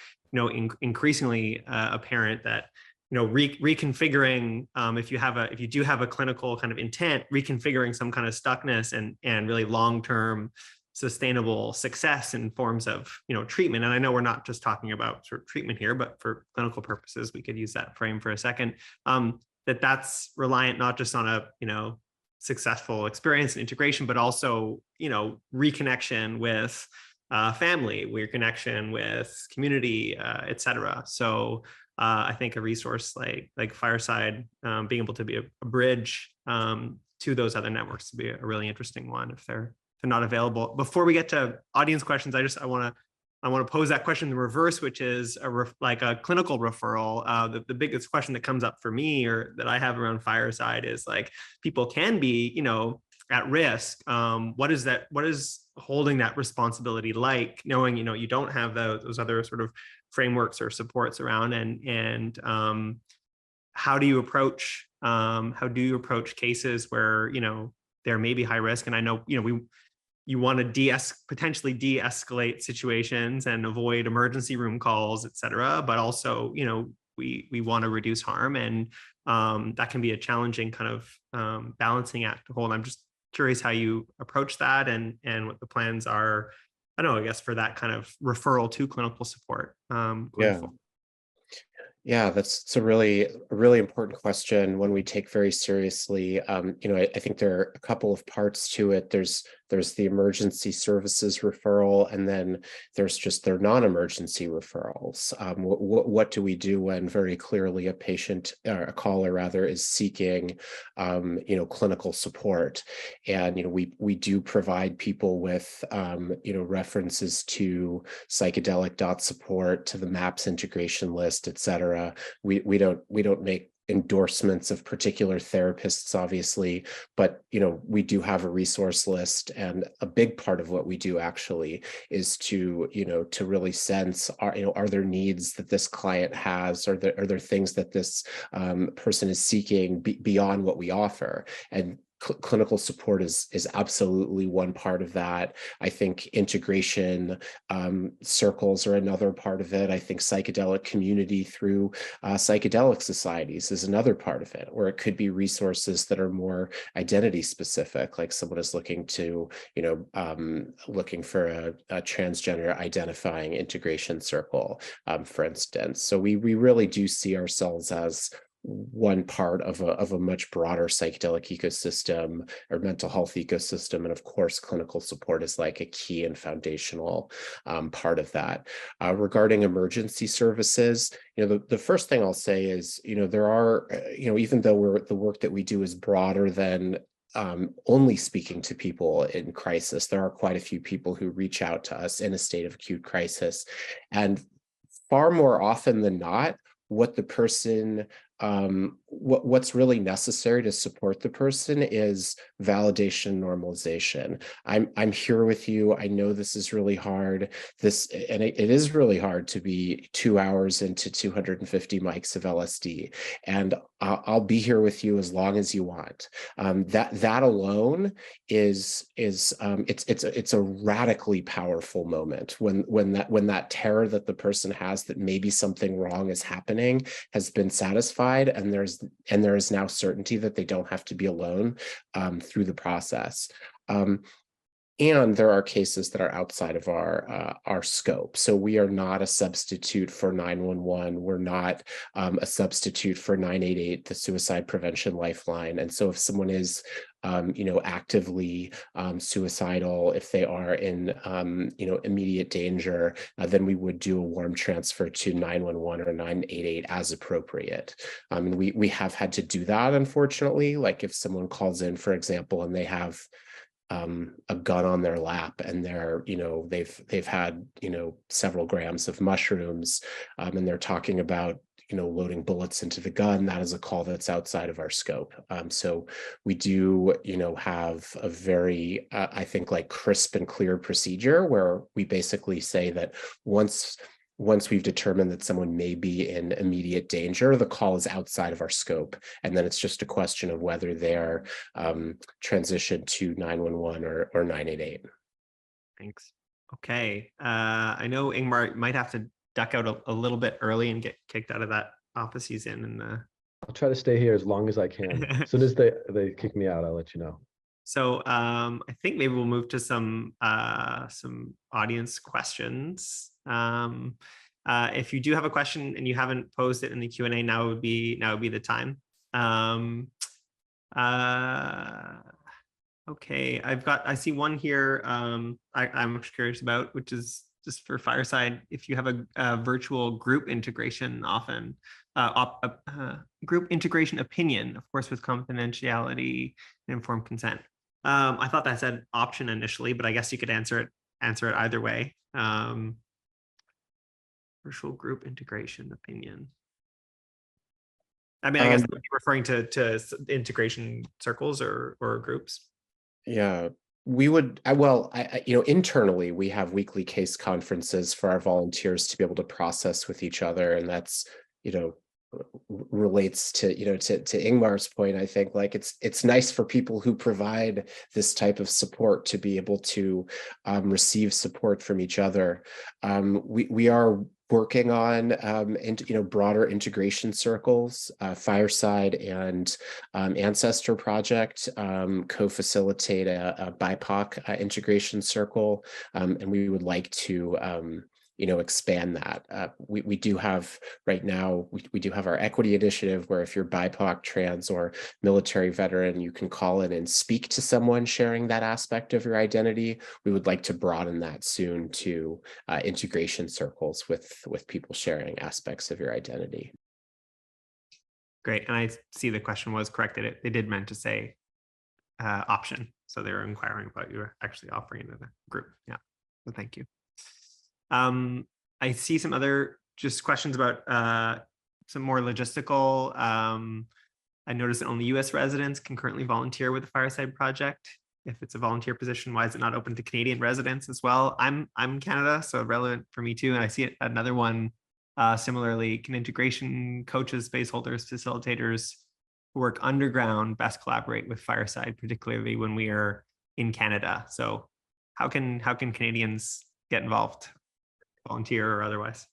increasingly apparent that reconfiguring, if you do have a clinical kind of intent, reconfiguring some kind of stuckness and really long-term sustainable success in forms of treatment. And I know we're not just talking about sort of treatment here, but for clinical purposes we could use that frame for a second, that's reliant not just on a successful experience and integration, but also reconnection with family, reconnection with community, etc. So I think a resource like Fireside, being able to be a bridge to those other networks, to be a really interesting one if they're not available. Before we get to audience questions, I want to pose that question in the reverse, which is like a clinical referral. The biggest question that comes up for me, or that I have around Fireside, is like, people can be at risk. What is holding that responsibility like, knowing you don't have those other sort of frameworks or supports around, and how do you approach cases where there may be high risk? And I know you want to potentially de-escalate situations and avoid emergency room calls, et cetera, but also we want to reduce harm, and that can be a challenging kind of balancing act to hold. I'm just curious how you approach that, and what the plans are, I guess, for that kind of referral to clinical support going forward. Yeah, that's a really important question, one we take very seriously. I think there are a couple of parts to it. There's the emergency services referral, and then there's just their non-emergency referrals. What do we do when very clearly a patient, or a caller rather, is seeking clinical support? And we do provide people with references to psychedelic.support, to the MAPS integration list, et cetera. We don't make endorsements of particular therapists, obviously, but we do have a resource list, and a big part of what we do actually is to really sense, are there needs that this client has, are there things that this person is seeking beyond what we offer. And clinical support is absolutely one part of that. I think integration circles are another part of it. I think psychedelic community through psychedelic societies is another part of it, or it could be resources that are more identity specific, like someone is looking to, looking for a transgender identifying integration circle, for instance. So we really do see ourselves as one part of a much broader psychedelic ecosystem or mental health ecosystem. And of course, clinical support is like a key and foundational part of that. Regarding emergency services, the first thing I'll say is, there are, even though the work that we do is broader than only speaking to people in crisis, there are quite a few people who reach out to us in a state of acute crisis. And far more often than not, what the person what's really necessary to support the person is validation, normalization. I'm here with you. I know this is really hard. It is really hard to be 2 hours into 250 mics of LSD, and I'll be here with you as long as you want. That alone is it's a radically powerful moment when that terror that the person has that maybe something wrong is happening has been satisfied, and there is now certainty that they don't have to be alone through the process. And there are cases that are outside of our scope. So we are not a substitute for 911. We're not a substitute for 988, the suicide prevention lifeline. And so if someone is actively suicidal, if they are in immediate danger, then we would do a warm transfer to 911 or 988 as appropriate. And we have had to do that, unfortunately. Like if someone calls in, for example, and they have a gun on their lap, and they've had several grams of mushrooms, and they're talking about loading bullets into the gun, that is a call that's outside of our scope. So we do have a very I think like crisp and clear procedure where we basically say that once we've determined that someone may be in immediate danger, the call is outside of our scope. And then it's just a question of whether they're transitioned to 911 or 988. Thanks. Okay. I know Ingmar might have to duck out a little bit early and get kicked out of that office he's in. And I'll try to stay here as long as I can. As soon as they kick me out, I'll let you know. So I think maybe we'll move to some audience questions. If you do have a question and you haven't posed it in the Q&A, now would be the time. Okay, I see one here I'm curious about, which is just for Fireside. If you have a virtual group integration often, group integration opinion, of course, with confidentiality and informed consent. I thought that said option initially, but I guess you could answer it either way. Virtual group integration opinion. I mean, I guess you're referring to integration circles or groups. Yeah, we would, internally, we have weekly case conferences for our volunteers to be able to process with each other. And that's, relates to Ingmar's point. I think like it's nice for people who provide this type of support to be able to receive support from each other. We are working on broader integration circles. Fireside and Ancestor Project co-facilitate a BIPOC integration circle, and we would like to expand that. We do have right now, we do have our equity initiative where if you're BIPOC, trans, or military veteran, you can call in and speak to someone sharing that aspect of your identity. We would like to broaden that soon to integration circles with people sharing aspects of your identity. Great, and I see the question was corrected. They did meant to say option, so they were inquiring about you actually offering it in a group. Yeah, so thank you. I see some other just questions about some more logistical. I noticed that only US residents can currently volunteer with the Fireside Project. If it's a volunteer position, why is it not open to Canadian residents as well? I'm Canada, so relevant for me too. And I see another one similarly, can integration coaches, space holders, facilitators who work underground best collaborate with Fireside, particularly when we are in Canada? So how can Canadians get involved, volunteer or otherwise?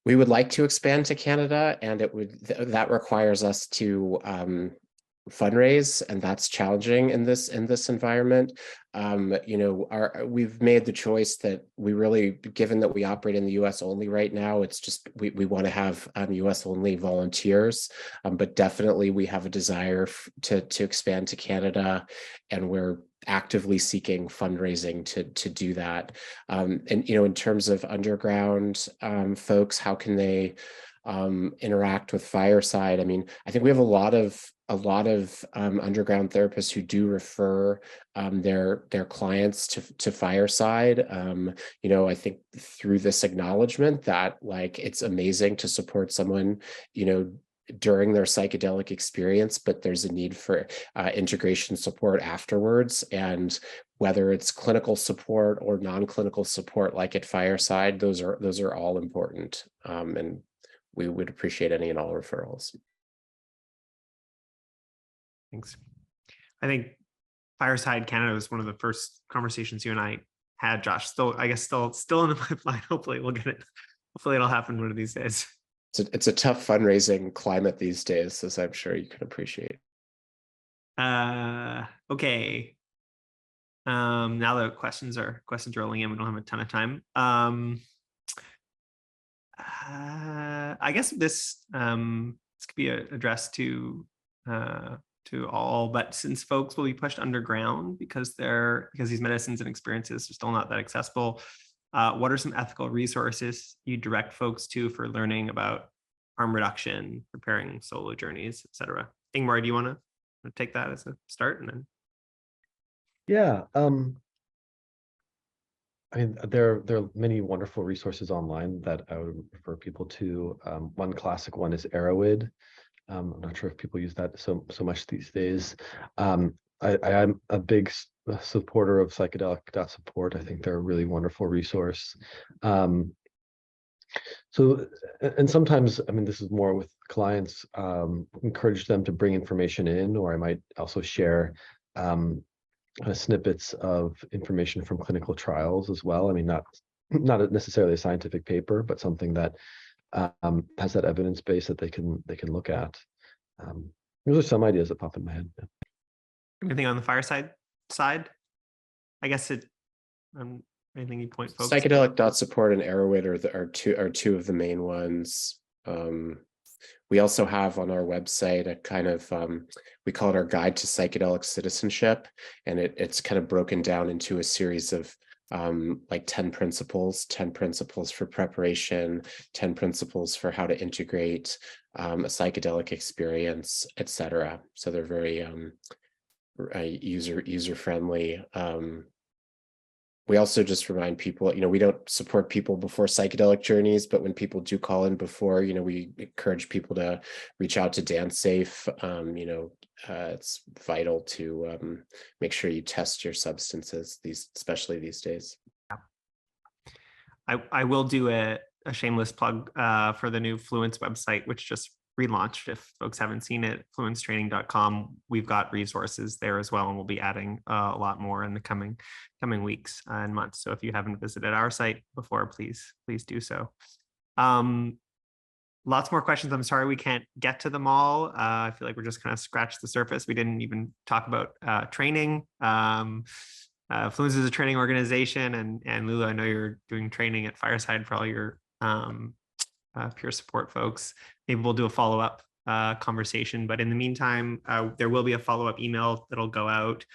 We would like to expand to Canada, and that requires us to fundraise, and that's challenging in this environment. We've made the choice that we really, given that we operate in the US only right now, it's just we want to have US only volunteers, but definitely we have a desire to expand to Canada, and we're actively seeking fundraising to do that. And in terms of underground folks, how can they interact with Fireside? I mean, I think we have a lot of underground therapists who do refer their clients to Fireside. I think through this acknowledgement that it's amazing to support someone, during their psychedelic experience, but there's a need for integration support afterwards. And whether it's clinical support or non-clinical support, like at Fireside, those are all important. And we would appreciate any and all referrals. Thanks. I think Fireside Canada was one of the first conversations you and I had, Josh. Still in the pipeline. Hopefully we'll get it. Hopefully it'll happen one of these days. It's a tough fundraising climate these days, as I'm sure you can appreciate. Okay. Now the questions are rolling in. We don't have a ton of time. I guess this could be addressed to all, but since folks will be pushed underground because these medicines and experiences are still not that accessible, what are some ethical resources you direct folks to for learning about harm reduction, preparing solo journeys, etc.? Ingmar, do you want to take that as a start? And then, yeah, I mean, there are many wonderful resources online that I would refer people to. One classic one is Arrowid. I'm not sure if people use that so much these days. I am a big supporter of psychedelic.support. I think they're a really wonderful resource. So, and sometimes, I mean, this is more with clients, encourage them to bring information in, or I might also share snippets of information from clinical trials as well. I mean, not necessarily a scientific paper, but something that has that evidence base that they can look at. Those are some ideas that pop in my head. Yeah. Anything on the Fireside side? I guess anything you point folks? Psychedelic.support and Arrowid are two of the main ones. We also have on our website a kind of we call it our guide to psychedelic citizenship, and it's kind of broken down into a series of 10 principles for preparation, 10 principles for how to integrate a psychedelic experience, etc. So they're very user friendly. We also just remind people, we don't support people before psychedelic journeys, but when people do call in before, we encourage people to reach out to DanceSafe. It's vital to make sure you test your substances, especially these days. I will do a shameless plug for the new Fluence website, which just relaunched. If folks haven't seen it, fluencetraining.com. We've got resources there as well, and we'll be adding a lot more in the coming weeks and months. So if you haven't visited our site before, please do so. Lots more questions. I'm sorry we can't get to them all. I feel like we're just kind of scratched the surface. We didn't even talk about training. Fluence is a training organization, and Lulu, I know you're doing training at Fireside for all your peer support folks. Maybe we'll do a follow-up conversation, but in the meantime, there will be a follow-up email that'll go out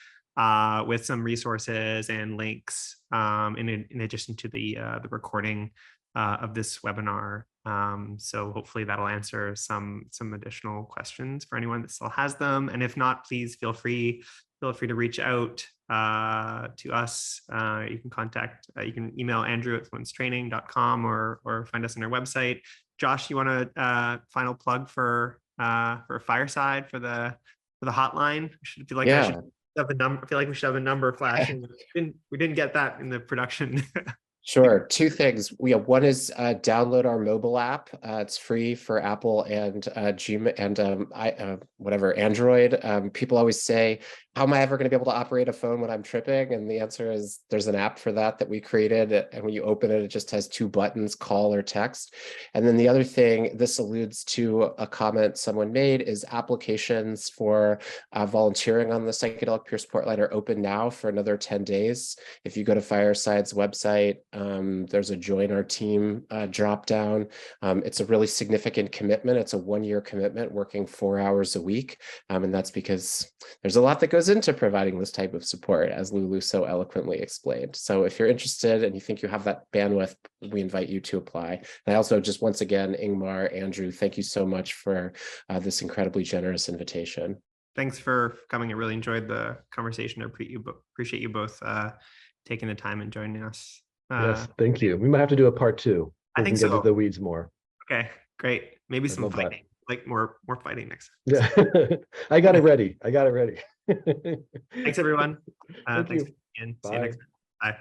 with some resources and links in addition to the recording of this webinar. So hopefully that'll answer some additional questions for anyone that still has them. And if not, please feel free to reach out to us. You can email Andrew at fluencetraining.com or find us on our website. Josh, you want a final plug for Fireside for the hotline? I feel like I should have a number. I feel like we should have a number flashing. We didn't get that in the production. Sure. Two things. One is download our mobile app. It's free for Apple and Gmail and whatever Android. People always say, "How am I ever going to be able to operate a phone when I'm tripping?" And the answer is there's an app for that we created. And when you open it, it just has 2 buttons: call or text. And then the other thing, this alludes to a comment someone made, is applications for volunteering on the Psychedelic Peer Support Line are open now for another 10 days. If you go to Fireside's website, there's a join our team drop down. It's a really significant commitment. It's a 1-year commitment, working 4 hours a week. And that's because there's a lot that goes into providing this type of support, as Lulu so eloquently explained. So if you're interested and you think you have that bandwidth, we invite you to apply. And I also just, once again, Ingmar, Andrew, thank you so much for this incredibly generous invitation. Thanks for coming. I really enjoyed the conversation. I appreciate you both taking the time and joining us. Yes, thank you. We might have to do a part 2. I think get into so. the weeds more. Okay, great. Maybe some love that. fighting, like more fighting next time. Yeah, I got it ready. Thanks, everyone. Thank Thanks you. again. See Bye. you next time. Bye.